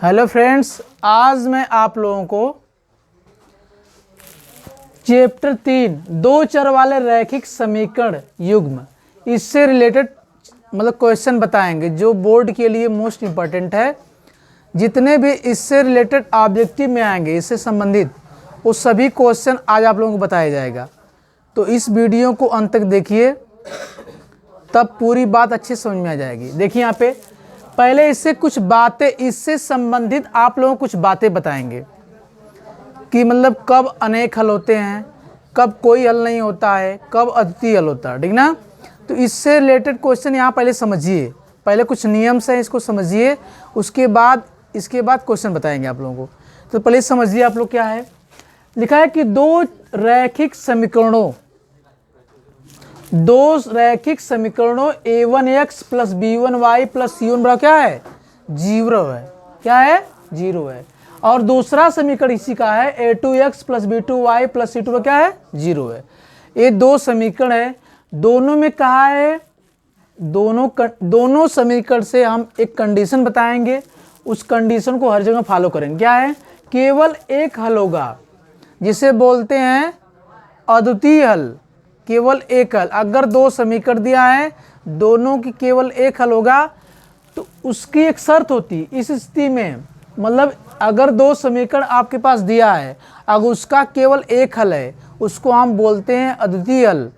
Hello friends, आज मैं आप लोगों को चैप्टर 3 दो चर वाले रैखिक समीकरण युग्म इससे रिलेटेड क्वेश्चन बताएंगे जो बोर्ड के लिए मोस्ट इम्पॉर्टेंट है। जितने भी इससे रिलेटेड ऑब्जेक्टिव में आएंगे, इससे संबंधित वो सभी क्वेश्चन आज आप लोगों को बताया जाएगा। तो इस वीडियो को अंत तक देखिए, तब पूरी बात अच्छे समझ में आ जाएगी। देखिए यहाँ पे पहले इससे कुछ बातें, इससे संबंधित आप लोगों को कुछ बातें बताएंगे कि कब अनेक हल होते हैं, कब कोई हल नहीं होता है, कब अद्वितीय हल होता है, ठीक ना। तो इससे रिलेटेड क्वेश्चन यहाँ पहले समझिए, पहले कुछ नियम हैं इसको समझिए, इसके बाद क्वेश्चन बताएंगे आप लोगों को। तो पहले समझिए आप लोग क्या है लिखा है कि दो रैखिक समीकरणों a1x plus b1y plus c1 बराबर क्या है, जीरो है। क्या है, जीरो है। और दूसरा समीकरण इसी का है a2x plus b2y plus c2 क्या है, जीरो है। ये दो समीकरण है, दोनों में कहा है, दोनों समीकरण से हम एक कंडीशन बताएंगे, उस कंडीशन को हर जगह फॉलो करेंगे। क्या है, केवल एक हल होगा जिसे बोलते हैं अद्वितीय हल। केवल एक हल, अगर दो समीकरण दिया है, दोनों की केवल एक हल होगा, तो उसकी एक शर्त होती है। इस स्थिति में अगर दो समीकरण आपके पास दिया है, अगर उसका केवल एक हल है, उसको हम बोलते हैं अद्वितीय हल।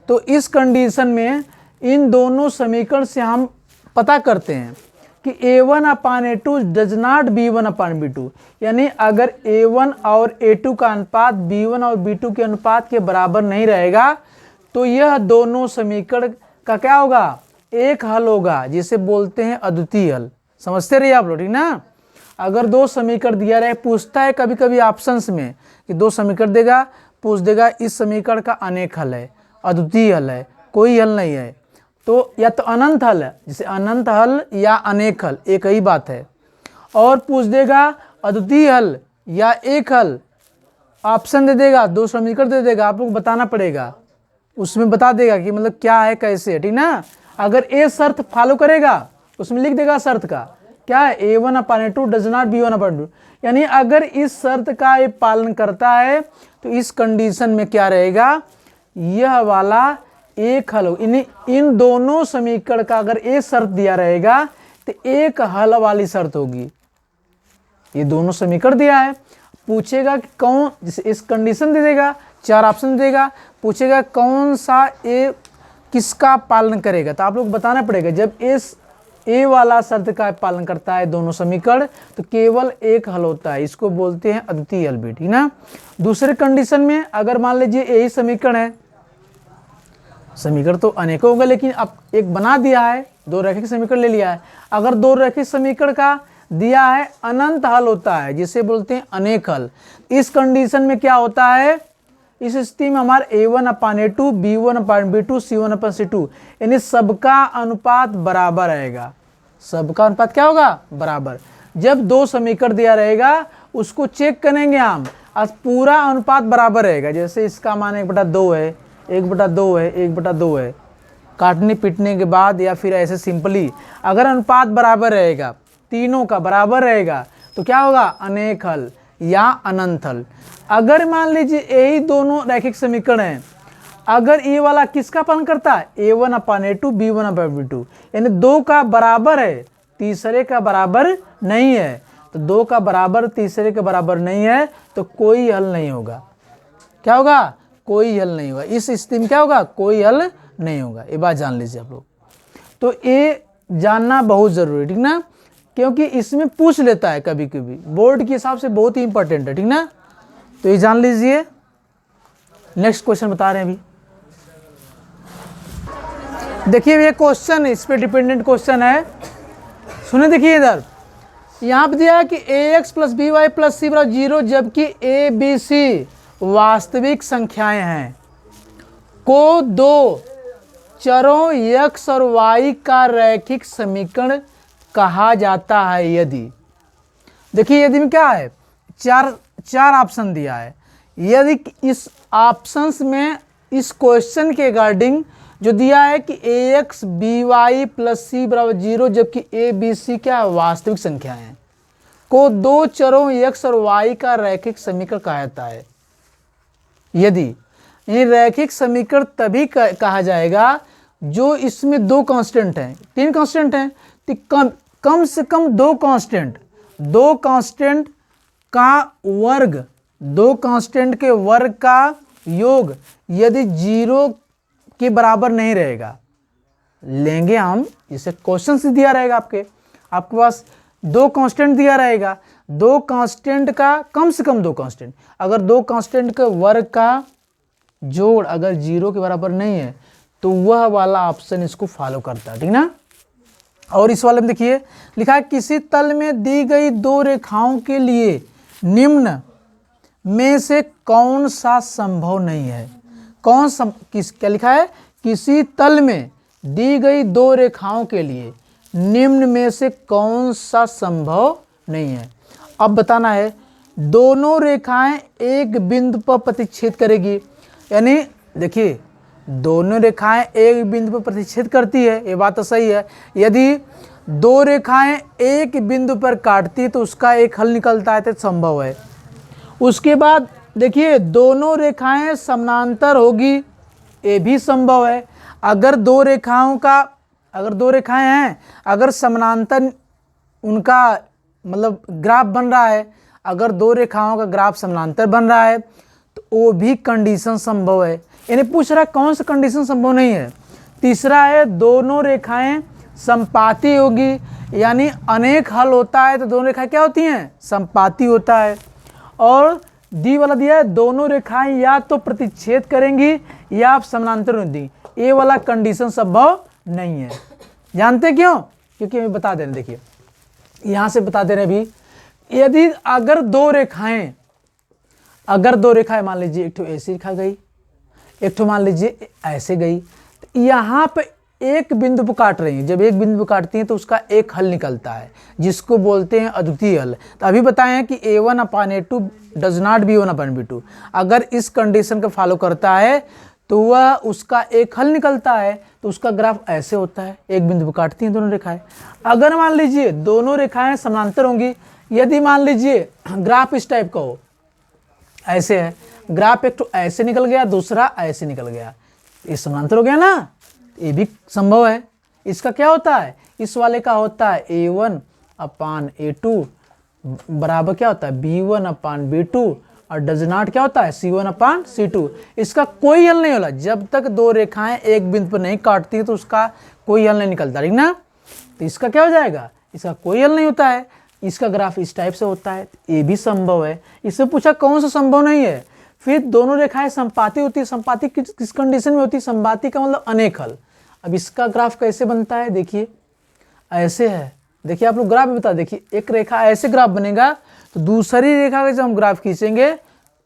तो इस कंडीशन में इन दोनों समीकरण से हम पता करते हैं कि a1/a2 डज नॉट b1/b2, यानी अगर a1 और a2 का अनुपात b1 और b2 के अनुपात के बराबर नहीं रहेगा, तो यह दोनों समीकरण का क्या होगा, एक हल होगा, जिसे बोलते हैं अद्वितीय हल। समझते रहिए आप लोग, ठीक ना। अगर दो समीकरण दिया रहे, पूछता है कभी कभी ऑप्शंस में कि दो समीकरण देगा, पूछ देगा इस समीकरण का अनेक हल है, अद्वितीय हल है, कोई हल नहीं है, तो या तो अनंत हल है, जैसे अनंत हल या अनेक हल एक ही बात है। और पूछ देगा अद्वितीय हल या एक हल, ऑप्शन दे देगा, दो समीकरण दे देगा, आप लोग बताना पड़ेगा, उसमें बता देगा कि क्या है, कैसे है, ठीक ना। अगर ए शर्त फॉलो करेगा, उसमें लिख देगा शर्त का क्या है, a1/a2 डज नॉट b1/b2, यानी अगर इस शर्त का ये पालन करता है तो इस कंडीशन में क्या रहेगा, यह वाला एक हल होगा। इन दोनों समीकरण का अगर एक शर्त दिया रहेगा तो एक हल वाली शर्त होगी। ये दोनों समीकरण दिया है, पूछेगा कि कौन, जैसे इस कंडीशन दे देगा, चार ऑप्शन देगा, पूछेगा कौन सा ए किसका पालन करेगा, तो आप लोग बताना पड़ेगा। जब ए वाला शर्त का पालन करता है दोनों समीकरण, तो केवल एक हल होता है, इसको बोलते हैं अद्वितीय हल भी, ठीक ना। दूसरे कंडीशन में अगर मान लीजिए यही समीकरण है, समीकरण तो अनेकों होगा, लेकिन अब एक बना दिया है, दो रैखिक समीकरण ले लिया है। अगर दो रैखिक समीकरण का दिया है अनंत हल होता है, जिसे बोलते हैं अनेक हल। इस कंडीशन में क्या होता है, इस स्थिति में हमारे a1/a2 b1/b2 c1/c2, यानी सबका अनुपात बराबर रहेगा। सबका अनुपात क्या होगा, बराबर। जब दो समीकरण दिया रहेगा, उसको चेक करेंगे हम, आज पूरा अनुपात बराबर रहेगा। जैसे इसका मान 1/2 है, 1/2 है, 1/2 है, काटने पीटने के बाद या फिर ऐसे सिंपली अगर अनुपात बराबर रहेगा, तीनों का बराबर रहेगा, तो क्या होगा, अनेक हल या अनंत हल। अगर मान लीजिए यही दोनों रैखिक समीकरण हैं, अगर ये वाला किसका पालन करता है, a1/a2 b1/b2, यानी दो का बराबर है, तीसरे का बराबर नहीं है, तो दो का बराबर तीसरे के बराबर नहीं है, तो कोई हल नहीं होगा। क्या होगा, कोई हल नहीं होगा। इस स्थिति में क्या होगा, कोई हल नहीं होगा। ये बात जान लीजिए आप लोग। तो ये जानना बहुत जरूरी है, ठीक ना, क्योंकि इसमें पूछ लेता है कभी कभी, बोर्ड के हिसाब से बहुत ही इंपॉर्टेंट है, ठीक ना। तो ये जान लीजिए। नेक्स्ट क्वेश्चन बता रहे हैं अभी, देखिए ये क्वेश्चन इस पे डिपेंडेंट क्वेश्चन है, सुने। देखिए इधर यहाँ पे दिया है कि ax plus by plus c बराबर 0, जबकि a b c वास्तविक संख्याएं हैं, को दो चरों x और y का रैखिक समीकरण कहा जाता है यदि। देखिए यदि में क्या है, चार ऑप्शन दिया है। यदि इस ऑप्शंस में इस क्वेश्चन के रिगार्डिंग जो दिया है कि ax by प्लस c बराबर 0, जबकि a b c क्या है, वास्तविक संख्या है, को दो चरों x और y का रैखिक समीकरण कहा जाता है। यदि ये रैखिक समीकरण तभी कहा जाएगा जो इसमें दो कांस्टेंट हैं, तीन कांस्टेंट हैं, तो कम से कम दो कांस्टेंट का वर्ग, दो कांस्टेंट के वर्ग का योग यदि 0 के बराबर नहीं रहेगा, लेंगे हम, इसे क्वेश्चन से दिया रहेगा आपके पास दो कांस्टेंट दिया रहेगा, दो कांस्टेंट का कम से कम दो कांस्टेंट, अगर दो कांस्टेंट के वर्ग का जोड़ अगर 0 के बराबर नहीं है तो वह वाला ऑप्शन इसको फॉलो करता है, ठीक ना। और इस वाले में देखिए लिखा है किसी तल में दी गई दो रेखाओं के लिए निम्न में से कौन सा संभव नहीं है। क्या लिखा है, किसी तल में दी गई दो रेखाओं के लिए निम्न में से कौन सा संभव नहीं है। अब बताना है दोनों रेखाएं एक बिंदु पर प्रतिच्छेद करेगी, यानी देखिए दोनों रेखाएं एक बिंदु पर प्रतिच्छेद करती है, ये बात तो सही है। यदि दो रेखाएं एक बिंदु पर काटती है तो उसका एक हल निकलता है, तो संभव है। उसके बाद देखिए दोनों रेखाएं समानांतर होगी, ये भी संभव है। अगर दो रेखाएं हैं, अगर समानांतर उनका मतलब ग्राफ बन रहा है, अगर दो रेखाओं का ग्राफ समानांतर बन रहा है तो वो भी कंडीशन संभव है। यानी पूछ रहा है कौन सा कंडीशन संभव नहीं है। तीसरा है दोनों रेखाएं संपाती होगी, यानी अनेक हल होता है तो दोनों रेखाएं क्या होती हैं, संपाती होता है। और डी वाला दिया है दोनों रेखाएं या तो प्रतिच्छेद करेंगी या समानांतर होंगी, ये वाला कंडीशन संभव नहीं है। जानते क्यों, क्योंकि मैं बता दे रहे, देखिए यहाँ से बता दे रहे भी, यदि अगर दो रेखाएं मान लीजिए एक ठो ऐसी रेखा गई, एक ठो मान लीजिए ऐसे गई, तो यहाँ पे एक बिंदु पर काट रही है। जब एक बिंदु पर काटती हैं तो उसका एक हल निकलता है जिसको बोलते हैं अद्वितीय हल। तो अभी बताएं हैं कि a1/a2 डज नॉट b1/b2, अगर इस कंडीशन को फॉलो करता है तो वह उसका एक हल निकलता है, तो उसका ग्राफ ऐसे होता है, एक बिंदु पर काटती हैं दोनों रेखाएं। अगर मान लीजिए दोनों रेखाएं समानांतर होंगी, यदि मान लीजिए ग्राफ इस टाइप का हो, ऐसे है ग्राफ, एक तो ऐसे निकल गया दूसरा ऐसे निकल गया, ये समानांतर हो गया ना, ये भी संभव है। इसका क्या होता है, इस वाले का होता है a1/a2 बराबर क्या होता है b1/b2 और डज नॉट क्या होता है c1/c2। इसका कोई हल नहीं होला जब तक दो रेखाएं एक बिंदु पर नहीं काटती है, तो उसका कोई हल नहीं निकलता, ठीक ना। तो इसका क्या हो जाएगा, इसका कोई हल नहीं होता है, इसका ग्राफ इस टाइप से होता है, ये भी संभव है। इससे पूछा कौन सा संभव नहीं है, फिर दोनों रेखाएं संपाती होती है। संपाती किस कंडीशन में होती है, संपाती का मतलब अनेक हल। अब इसका ग्राफ कैसे बनता है, देखिए ऐसे है, देखिए आप लोग ग्राफ भी बता, देखिए एक रेखा ऐसे ग्राफ बनेगा तो दूसरी रेखा का जब हम ग्राफ खींचेंगे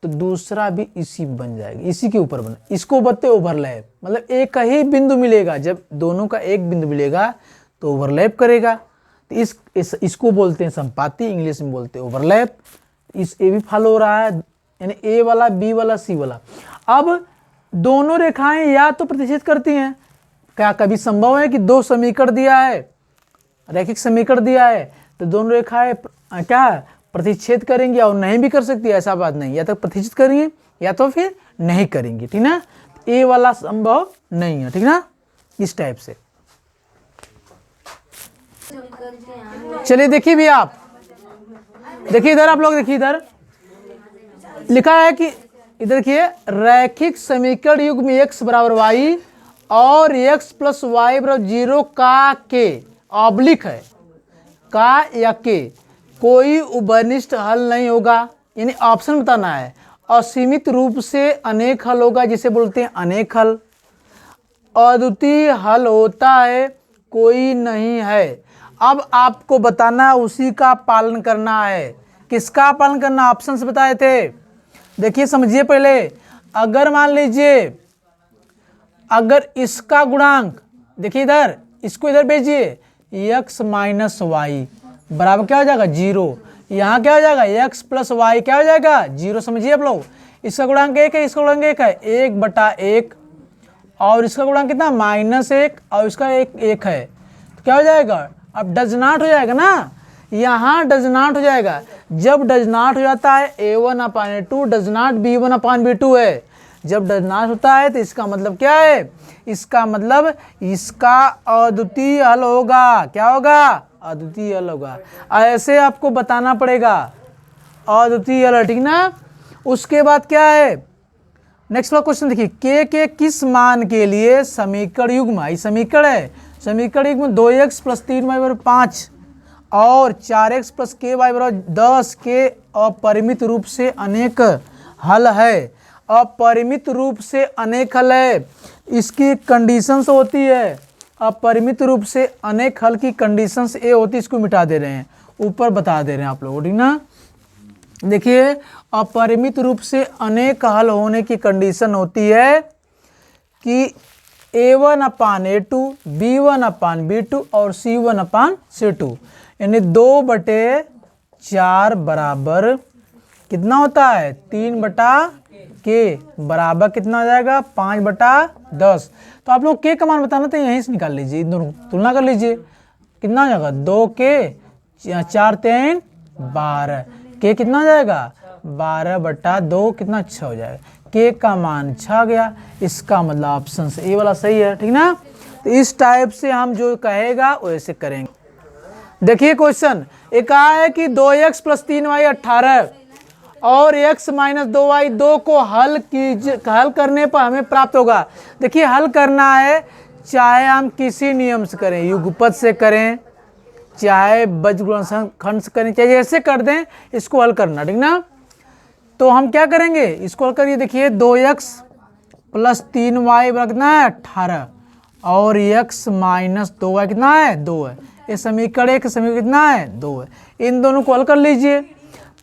तो दूसरा भी इसी बन जाएगा, इसी के ऊपर बना, इसको बोलते ओवरलैप, मतलब एक ही बिंदु मिलेगा, जब दोनों का एक बिंदु मिलेगा तो ओवरलैप करेगा, तो इसको बोलते हैं संपाती, इंग्लिश में बोलते हैं ओवरलैप। ये भी फॉलो हो रहा है, यानी ए वाला बी वाला सी वाला। अब दोनों रेखाएं या तो प्रतिच्छेद करती हैं, क्या कभी संभव है कि दो समीकरण दिया है, रैखिक समीकरण दिया है, तो दोनों रेखाएं क्या प्रतिच्छेद करेंगी, और नहीं भी कर सकती, ऐसा बात नहीं, या तो प्रतिच्छेद करेंगे या तो फिर नहीं करेंगी, ठीक ना। ए वाला संभव नहीं है, ठीक ना, इस टाइप से। चलिए देखिए भी आप देखिए इधर, आप लोग देखिए इधर लिखा है कि इधर देखिए रैखिक समीकरण युग्म x बराबर y और x प्लस वाई बराबर 0 का के ऑब्लिक है, का या के कोई उभयनिष्ठ हल नहीं होगा, यानी ऑप्शन बताना है। असीमित रूप से अनेक हल होगा, जिसे बोलते हैं अनेक हल। अद्वितीय हल होता है, कोई नहीं है। अब आपको बताना उसी का पालन करना है। किसका पालन करना, ऑप्शन से बताए थे, देखिए समझिए पहले। अगर मान लीजिए अगर इसका गुणांक, देखिए इधर, इसको इधर भेजिए, x माइनस वाई बराबर क्या हो जाएगा 0, यहाँ क्या हो जाएगा x प्लस वाई क्या हो जाएगा 0, समझिए आप लोग। इसका गुणांक 1 है, इसका गुणांक 1 है, 1/1, और इसका गुणांक कितना -1, और इसका 1 है, तो क्या हो जाएगा, अब डज नॉट हो जाएगा ना, यहाँ डज नॉट हो जाएगा। जब डज नॉट हो जाता है a1/a2 डज नॉट b1/b2 है। जब डज नॉट होता है तो इसका मतलब क्या है, इसका मतलब इसका अद्वितीय हल होगा। क्या होगा, अद्वितीय हल होगा। ऐसे आपको बताना पड़ेगा अद्वितीय हल, ठीक ना। उसके बाद क्या है, नेक्स्ट वाला क्वेश्चन देखिए, के किस मान के लिए समीकरण युग्म, ये समीकरण है, समीकरण युग्म 2x + 3y = 5 और 4x + ky = 10 के अपरिमित रूप से अनेक हल है। अपरिमित रूप से अनेक हल है, इसकी कंडीशंस होती है, अपरिमित रूप से अनेक हल की कंडीशंस ए होती है, इसको मिटा दे रहे हैं, ऊपर बता दे रहे हैं आप लोगों को, ठीक ना। देखिए अपरिमित रूप से अनेक हल होने की कंडीशन होती है कि a1/a2 b1/b2 और c1/c2, यानी 2/4 बराबर कितना होता है, 3/k बराबर कितना हो जाएगा, 5/10। तो आप लोग के का मान बताना तो यहीं से निकाल लीजिए, इन दोनों तुलना कर लीजिए, कितना हो जाएगा 2k 4 3 12, के कितना हो जाएगा 12/2 कितना 6 हो जाएगा, के का मान 6 गया। इसका मतलब ऑप्शन से ए वाला सही है, ठीक ना। तो इस टाइप से हम जो कहेगा वैसे करेंगे। देखिए क्वेश्चन एक है कि 2x + 3y 18 और x - 2y 2 को हल करने पर हमें प्राप्त होगा। देखिए हल करना है, चाहे हम किसी नियम से करें, युगपत से करें, चाहे बीजगुणनखंड से करें, चाहे जैसे कर दें, इसको हल करना, ठीक ना। तो हम क्या करेंगे, इसको हल करिए। देखिए 2x + 3y कितना है 18 और x - 2y कितना है 2 है। ये समीकरण एक, समीकरण कितना है 2 है। इन दोनों को हल कर लीजिए।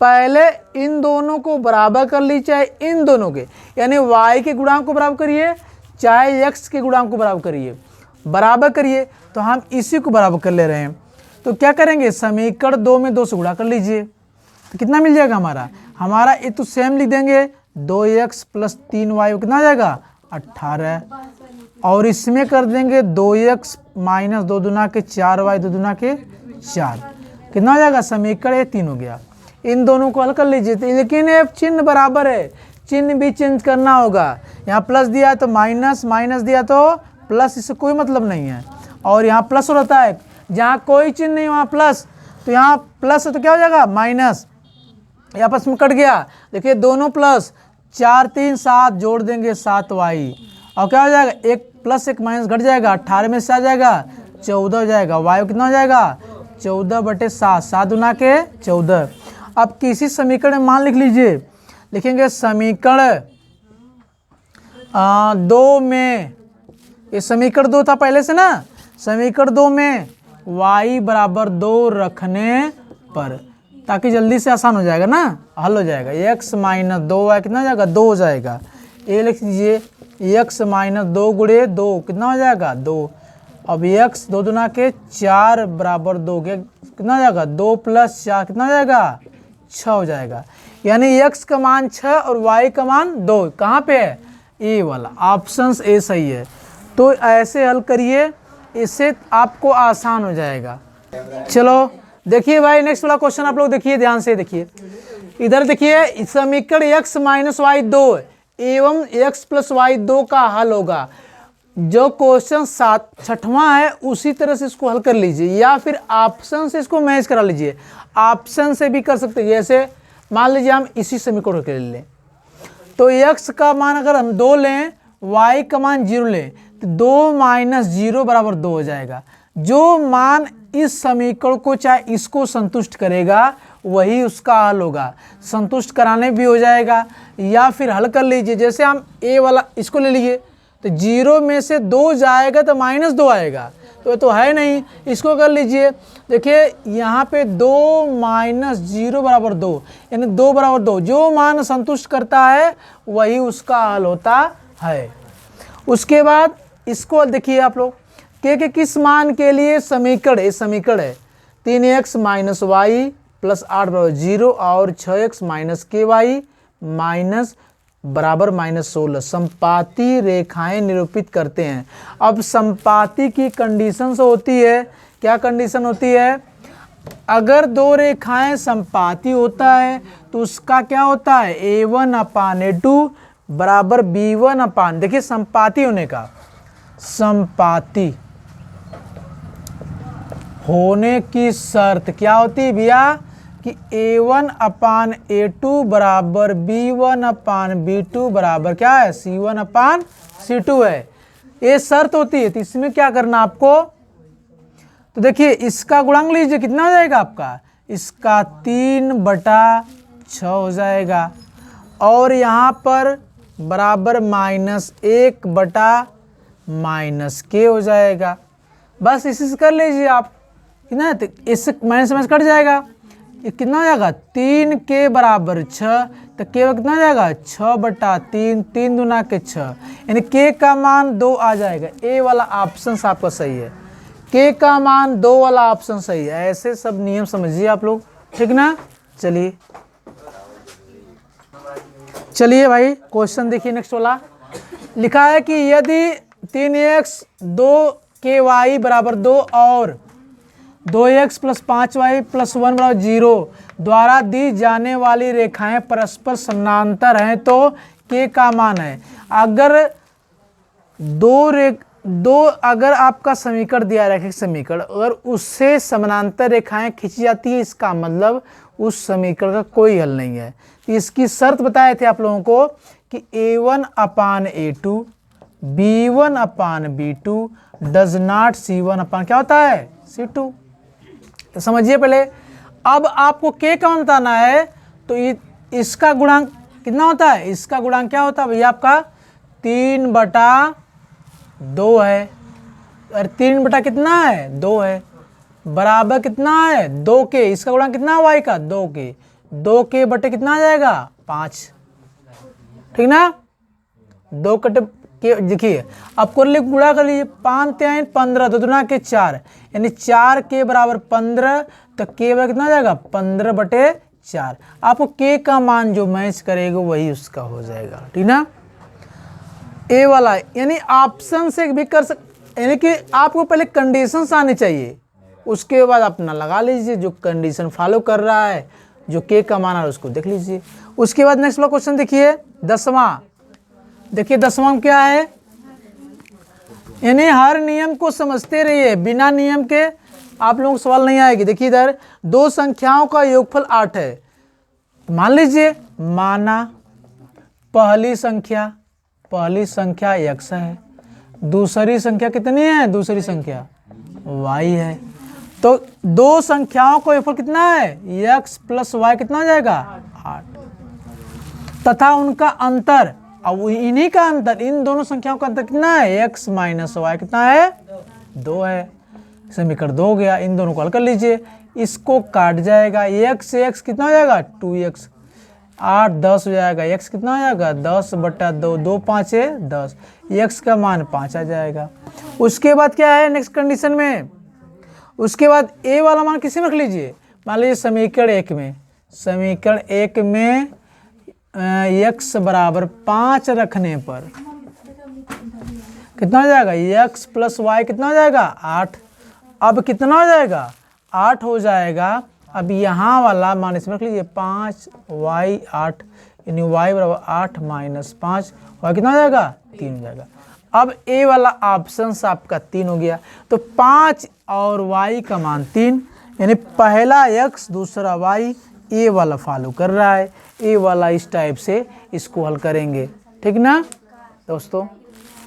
पहले इन दोनों को बराबर कर लीजिए, चाहे इन दोनों के, यानी y के गुणांक को बराबर करिए, चाहे x के गुणांक को बराबर करिए, बराबर करिए। तो हम इसी को बराबर कर ले रहे हैं। तो क्या करेंगे, समीकरण 2 में 2 से गुणा कर लीजिए, तो कितना मिल जाएगा हमारा ये तो सेम लिख देंगे, 2x + 3y कितना आ जाएगा 18 और इसमें कर देंगे 2x - 2 दूना के 4y 2 दूना के 4, कितना हो जाएगा, समीकरण ये 3 हो गया। इन दोनों को हल कर लीजिए। तो लेकिन ये चिन्ह बराबर है, चिन्ह भी चेंज करना होगा। यहाँ प्लस दिया है तो माइनस, माइनस दिया तो प्लस, इससे कोई मतलब नहीं है। और यहाँ प्लस रहता है, जहाँ कोई चिन्ह नहीं वहाँ प्लस, तो यहाँ प्लस है तो क्या हो जाएगा माइनस, आपस में कट गया। देखिए दोनों प्लस, 4 3 7 जोड़ देंगे 7y और क्या हो जाएगा, एक प्लस एक माइनस घट जाएगा, 18 में से आ जाएगा 14 हो जाएगा। y कितना हो जाएगा 14/7, 7 दूना के 14। अब किसी समीकरण में मान लिख लीजिए, लिखेंगे समीकरण 2 में, ये समीकरण 2 था पहले से ना, समीकरण 2 में y = 2 रखने पर, ताकि जल्दी से आसान हो जाएगा ना, हल हो जाएगा। x - 2y कितना हो जाएगा 2 हो जाएगा। ये लिख लीजिए x - 2 × 2 कितना हो जाएगा 2। अब x 2 दूना के 4 = 2 के कितना हो जाएगा 2 + 4 कितना हो जाएगा 6 हो जाएगा। यानी x का मान 6 और y का मान 2, कहाँ पे है, ए वाला, ऑप्शन ए सही है। तो ऐसे हल करिए, इससे आपको आसान हो जाएगा। चलो देखिए भाई नेक्स्ट वाला क्वेश्चन आप लोग देखिए, ध्यान से देखिए। इधर देखिए समीकरण x - y 2 एवं x + y 2 का हल होगा। जो क्वेश्चन 6वां है उसी तरह से इसको हल कर लीजिए, या फिर ऑप्शन से इसको मैच करा लीजिए। ऑप्शन से भी कर सकते हैं, जैसे मान लीजिए हम इसी समीकरण के ले लें, तो x का मान अगर हम 2 लें, y का मान 0 लें, तो 2 - 0 = 2 हो जाएगा। जो मान इस समीकरण को चाहे इसको संतुष्ट करेगा वही उसका हल होगा। संतुष्ट कराने भी हो जाएगा, या फिर हल कर लीजिए। जैसे हम ए वाला इसको ले लीजिए, तो 0 में से 2 जाएगा तो -2 आएगा, तो है नहीं, इसको कर लीजिए। देखिए यहाँ पे 2 - 0 = 2, यानी 2 = 2, जो मान संतुष्ट करता है वही उसका हल होता है। उसके बाद इसको देखिए आप लोग, के किस मान के लिए समीकरण, ये समीकरण है 3x - y + 8 = 0 और 6x - ky -16 संपाती रेखाएं निरूपित करते हैं। अब संपाती की कंडीशन होती है, क्या कंडीशन होती है, अगर दो रेखाएं संपाती होता है तो उसका क्या होता है, A1/A2 बराबर B1 देखिए संपाती होने का, संपाती होने की शर्त क्या होती है भैया कि A1/A2 बराबर B1/B2 बराबर क्या है, C1/C2 है, ये शर्त होती है। तो इसमें क्या करना आपको, तो देखिए इसका गुणांक लीजिए, कितना हो जाएगा आपका, इसका 3/6 हो जाएगा, और यहाँ पर बराबर -1/-k हो जाएगा। बस इसी से कर लीजिए आप, कितना है, इससे माइनस कट जाएगा, ये कितना हो जाएगा, 3k बराबर 6, तो k कितना हो जाएगा 6/3, 3 दूना के 6, यानी k का मान 2 आ जाएगा। ए वाला ऑप्शन आपका सही है, k का मान 2 वाला ऑप्शन सही है। ऐसे सब नियम समझिए आप लोग, ठीक ना। चलिए भाई क्वेश्चन देखिए नेक्स्ट वाला, लिखा है कि यदि 3x 2ky बराबर 2 और 2x + 5y + 1 बराबर 0 द्वारा दी जाने वाली रेखाएं परस्पर समानांतर हैं तो k का मान है। अगर आपका समीकरण दिया रैखिक समीकरण, अगर उससे समानांतर रेखाएं खींची जाती है, इसका मतलब उस समीकरण का कोई हल नहीं है। तो इसकी शर्त बताए थे आप लोगों को कि A1/A2 B1/B2 does not C1 क्या होता है, C2। तो समझिए पहले, अब आपको k का मान बताना है, तो इसका गुणांक कितना होता है, इसका गुणांक क्या होता है भैया आपका 3/2 है, और 3 कितना है 2 है, बराबर कितना है 2k, इसका गुणांक कितना y का 2k, 2k बटे कितना आ जाएगा 5, ठीक ना। 2 कटे के देखिए आपको गुणा कर लीजिए, 5×3 15, 2 दूना के 4, यानी 4k बराबर 15, तो k बराबर कितना आ जाएगा 15/4। आपको k का मान जो मैच करेगा वही उसका हो जाएगा, ठीक ना। ए वाला यानी ऑप्शन से भी कर यानी कि आपको पहले कंडीशंस आनी चाहिए, उसके बाद अपना लगा लीजिए जो कंडीशन फॉलो कर रहा है, जो के का मान है उसको देख लीजिए। उसके बाद नेक्स्ट वाला क्वेश्चन देखिए 10वां, देखिए 10वां में क्या है, यानी हर नियम को समझते रहिए, बिना नियम के आप लोगों को सवाल नहीं आएगी। देखिए इधर दो संख्याओं का योगफल 8 है, मान लीजिए, माना पहली संख्या x है, दूसरी संख्या कितनी है, दूसरी संख्या y है, तो दो संख्याओं का योगफल कितना है, x + y कितना हो जाएगा 8, तथा उनका अंतर, अब इन्हीं का अंतर, इन दोनों संख्याओं का अंतर कितना है, x - y कितना है 2 है। समीकरण 2 हो गया, इन दोनों को हल कर लीजिए, इसको काट जाएगा, x से x कितना हो जाएगा 2x, 8 10 हो जाएगा, x कितना हो जाएगा 10/2, 2 5 है 10, x का मान 5 आ जाएगा। उसके बाद क्या है नेक्स्ट कंडीशन में, उसके बाद a वाला मान किसी में रख लीजिए, मान लीजिए समीकरण 1 में x बराबर 5 रखने पर कितना हो जाएगा, x + y कितना हो जाएगा 8, अब कितना हो जाएगा 8 हो जाएगा। अब यहाँ वाला मान इसमें रख लीजिए 5y 8, यानी y बराबर 8 - 5, y कितना हो जाएगा 3 हो जाएगा। अब a वाला ऑप्शन आपका 3 हो गया, तो 5 और y का मान 3, यानी पहला x दूसरा y, a वाला फॉलो कर रहा है, a वाला इस टाइप से इसको हल करेंगे, ठीक ना दोस्तों।